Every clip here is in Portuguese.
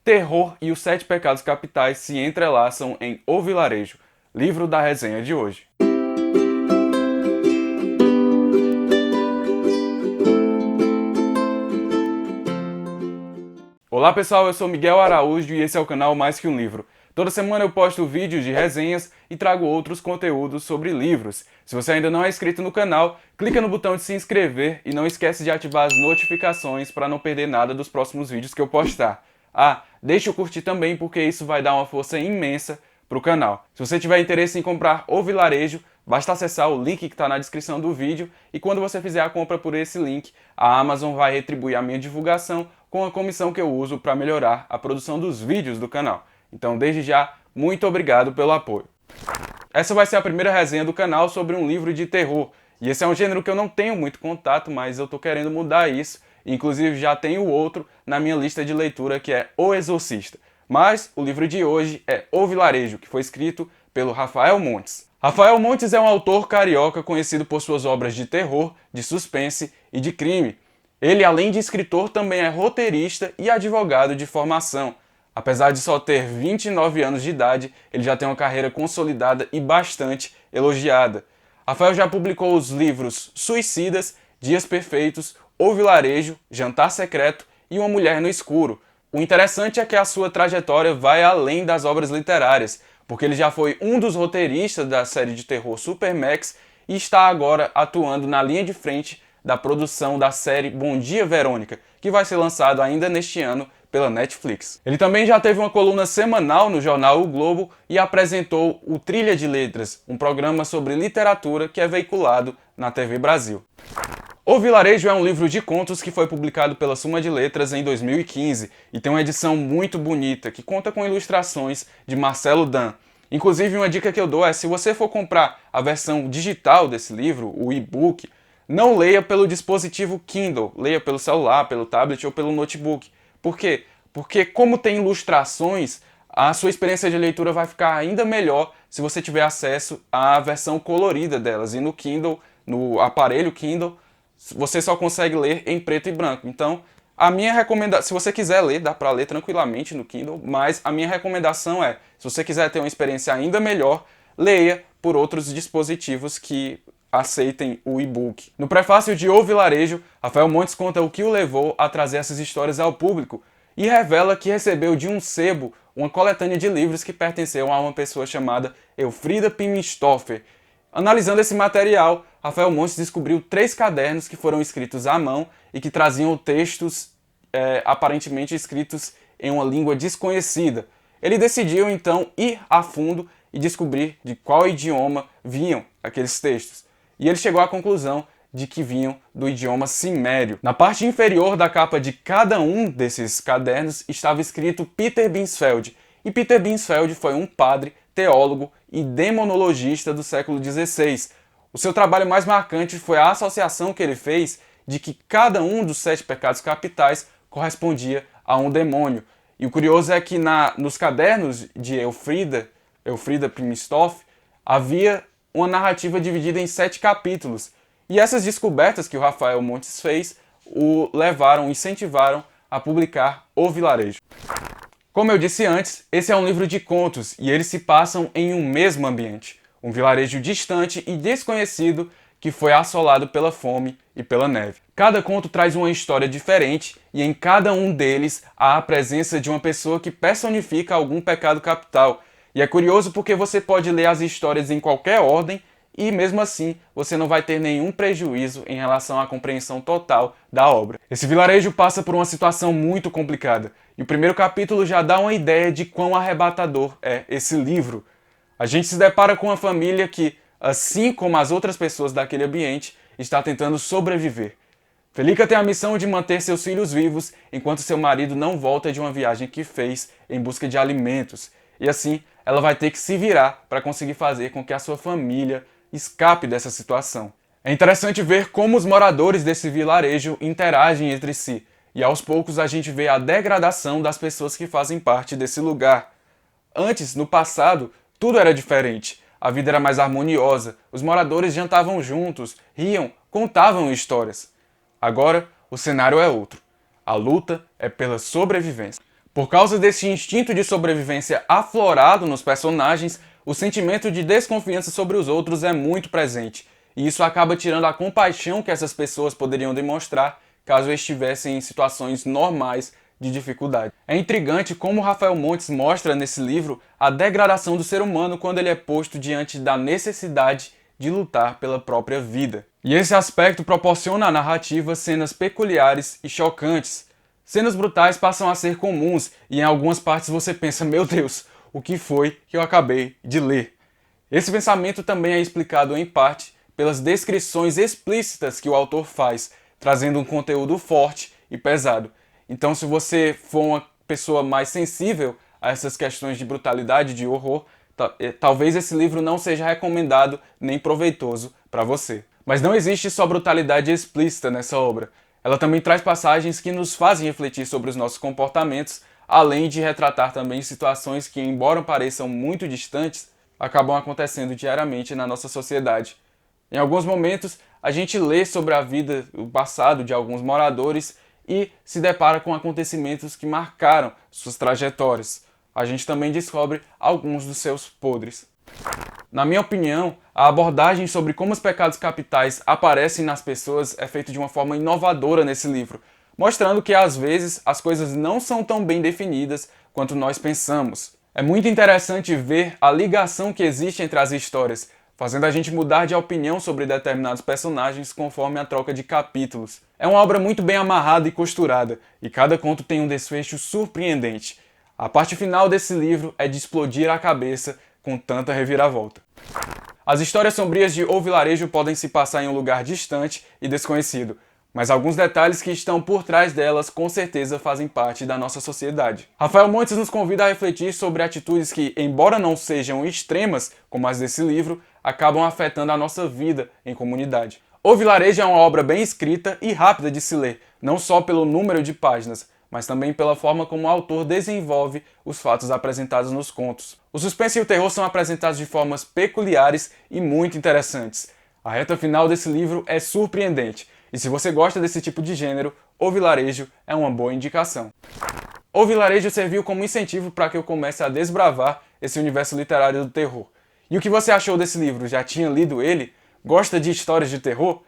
Terror e os Sete Pecados Capitais se entrelaçam em O Vilarejo, livro da resenha de hoje. Olá pessoal, eu sou Miguel Araújo e esse é o canal Mais Que Um Livro. Toda semana eu posto vídeos de resenhas e trago outros conteúdos sobre livros. Se você ainda não é inscrito no canal, clica no botão de se inscrever e não esquece de ativar as notificações para não perder nada dos próximos vídeos que eu postar. Deixe o curtir também porque isso vai dar uma força imensa para o canal. Se você tiver interesse em comprar O Vilarejo, basta acessar o link que está na descrição do vídeo e quando você fizer a compra por esse link, a Amazon vai retribuir a minha divulgação com a comissão que eu uso para melhorar a produção dos vídeos do canal. Então, desde já, muito obrigado pelo apoio. Essa vai ser a primeira resenha do canal sobre um livro de terror. E esse é um gênero que eu não tenho muito contato, mas eu tô querendo mudar isso. Inclusive, já tenho outro na minha lista de leitura, que é O Exorcista. Mas o livro de hoje é O Vilarejo, que foi escrito pelo Rafael Montes. Rafael Montes é um autor carioca conhecido por suas obras de terror, de suspense e de crime. Ele, além de escritor, também é roteirista e advogado de formação. Apesar de só ter 29 anos de idade, ele já tem uma carreira consolidada e bastante elogiada. Rafael já publicou os livros Suicidas, Dias Perfeitos, O Vilarejo, Jantar Secreto e Uma Mulher no Escuro. O interessante é que a sua trajetória vai além das obras literárias, porque ele já foi um dos roteiristas da série de terror Supermax e está agora atuando na linha de frente da produção da série Bom Dia Verônica, que vai ser lançado ainda neste ano pela Netflix. Ele também já teve uma coluna semanal no jornal O Globo e apresentou o Trilha de Letras, um programa sobre literatura que é veiculado na TV Brasil. O Vilarejo é um livro de contos que foi publicado pela Suma de Letras em 2015 e tem uma edição muito bonita que conta com ilustrações de Marcelo Dan. Inclusive, uma dica que eu dou é, se você for comprar a versão digital desse livro, o e-book, não leia pelo dispositivo Kindle, leia pelo celular, pelo tablet ou pelo notebook. Por quê? Porque como tem ilustrações, a sua experiência de leitura vai ficar ainda melhor se você tiver acesso à versão colorida delas. E no Kindle, no aparelho Kindle, você só consegue ler em preto e branco. Então, a minha recomendação, se você quiser ler, dá para ler tranquilamente no Kindle, mas a minha recomendação é, se você quiser ter uma experiência ainda melhor, leia por outros dispositivos que aceitem o e-book. No prefácio de O Vilarejo, Rafael Montes conta o que o levou a trazer essas histórias ao público e revela que recebeu de um sebo uma coletânea de livros que pertenceu a uma pessoa chamada Elfrida Pimenstoffer. Analisando esse material, Rafael Montes descobriu 3 cadernos que foram escritos à mão e que traziam textos aparentemente escritos em uma língua desconhecida. Ele decidiu então ir a fundo e descobrir de qual idioma vinham aqueles textos. E ele chegou à conclusão de que vinham do idioma cimério. Na parte inferior da capa de cada um desses cadernos estava escrito Peter Binsfeld. E Peter Binsfeld foi um padre, teólogo e demonologista do século XVI. O seu trabalho mais marcante foi a associação que ele fez de que cada um dos 7 pecados capitais correspondia a um demônio. E o curioso é que nos cadernos de Elfrida Pimenstoffer, havia uma narrativa dividida em 7 capítulos. E essas descobertas que o Rafael Montes fez o incentivaram a publicar O Vilarejo. Como eu disse antes, esse é um livro de contos e eles se passam em um mesmo ambiente. Um vilarejo distante e desconhecido que foi assolado pela fome e pela neve. Cada conto traz uma história diferente e em cada um deles há a presença de uma pessoa que personifica algum pecado capital. E é curioso porque você pode ler as histórias em qualquer ordem e mesmo assim você não vai ter nenhum prejuízo em relação à compreensão total da obra. Esse vilarejo passa por uma situação muito complicada e o primeiro capítulo já dá uma ideia de quão arrebatador é esse livro. A gente se depara com uma família que, assim como as outras pessoas daquele ambiente, está tentando sobreviver. Felica tem a missão de manter seus filhos vivos enquanto seu marido não volta de uma viagem que fez em busca de alimentos. E assim, ela vai ter que se virar para conseguir fazer com que a sua família escape dessa situação. É interessante ver como os moradores desse vilarejo interagem entre si, e aos poucos a gente vê a degradação das pessoas que fazem parte desse lugar. Antes, no passado, tudo era diferente. A vida era mais harmoniosa, os moradores jantavam juntos, riam, contavam histórias. Agora, o cenário é outro. A luta é pela sobrevivência. Por causa desse instinto de sobrevivência aflorado nos personagens, o sentimento de desconfiança sobre os outros é muito presente, e isso acaba tirando a compaixão que essas pessoas poderiam demonstrar caso estivessem em situações normais de dificuldade. É intrigante como Rafael Montes mostra nesse livro a degradação do ser humano quando ele é posto diante da necessidade de lutar pela própria vida. E esse aspecto proporciona à narrativa cenas peculiares e chocantes. Cenas brutais passam a ser comuns e em algumas partes você pensa, meu Deus, o que foi que eu acabei de ler? Esse pensamento também é explicado em parte pelas descrições explícitas que o autor faz, trazendo um conteúdo forte e pesado. Então, se você for uma pessoa mais sensível a essas questões de brutalidade, de horror, talvez esse livro não seja recomendado nem proveitoso para você. Mas não existe só brutalidade explícita nessa obra. Ela também traz passagens que nos fazem refletir sobre os nossos comportamentos, além de retratar também situações que, embora pareçam muito distantes, acabam acontecendo diariamente na nossa sociedade. Em alguns momentos, a gente lê sobre a vida, o passado de alguns moradores e se depara com acontecimentos que marcaram suas trajetórias. A gente também descobre alguns dos seus podres. Na minha opinião, a abordagem sobre como os pecados capitais aparecem nas pessoas é feita de uma forma inovadora nesse livro, mostrando que às vezes as coisas não são tão bem definidas quanto nós pensamos. É muito interessante ver a ligação que existe entre as histórias, fazendo a gente mudar de opinião sobre determinados personagens conforme a troca de capítulos. É uma obra muito bem amarrada e costurada, e cada conto tem um desfecho surpreendente. A parte final desse livro é de explodir a cabeça com tanta reviravolta. As histórias sombrias de O Vilarejo podem se passar em um lugar distante e desconhecido, mas alguns detalhes que estão por trás delas com certeza fazem parte da nossa sociedade. Rafael Montes nos convida a refletir sobre atitudes que, embora não sejam extremas, como as desse livro, acabam afetando a nossa vida em comunidade. O Vilarejo é uma obra bem escrita e rápida de se ler, não só pelo número de páginas, mas também pela forma como o autor desenvolve os fatos apresentados nos contos. O suspense e o terror são apresentados de formas peculiares e muito interessantes. A reta final desse livro é surpreendente, e se você gosta desse tipo de gênero, O Vilarejo é uma boa indicação. O Vilarejo serviu como incentivo para que eu comece a desbravar esse universo literário do terror. E o que você achou desse livro? Já tinha lido ele? Gosta de histórias de terror?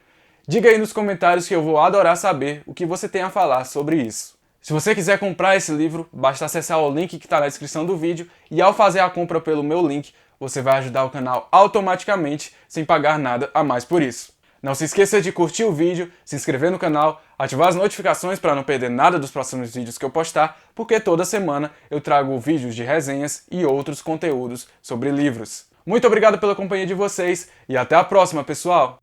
Diga aí nos comentários que eu vou adorar saber o que você tem a falar sobre isso. Se você quiser comprar esse livro, basta acessar o link que está na descrição do vídeo e ao fazer a compra pelo meu link, você vai ajudar o canal automaticamente, sem pagar nada a mais por isso. Não se esqueça de curtir o vídeo, se inscrever no canal, ativar as notificações para não perder nada dos próximos vídeos que eu postar, porque toda semana eu trago vídeos de resenhas e outros conteúdos sobre livros. Muito obrigado pela companhia de vocês e até a próxima, pessoal!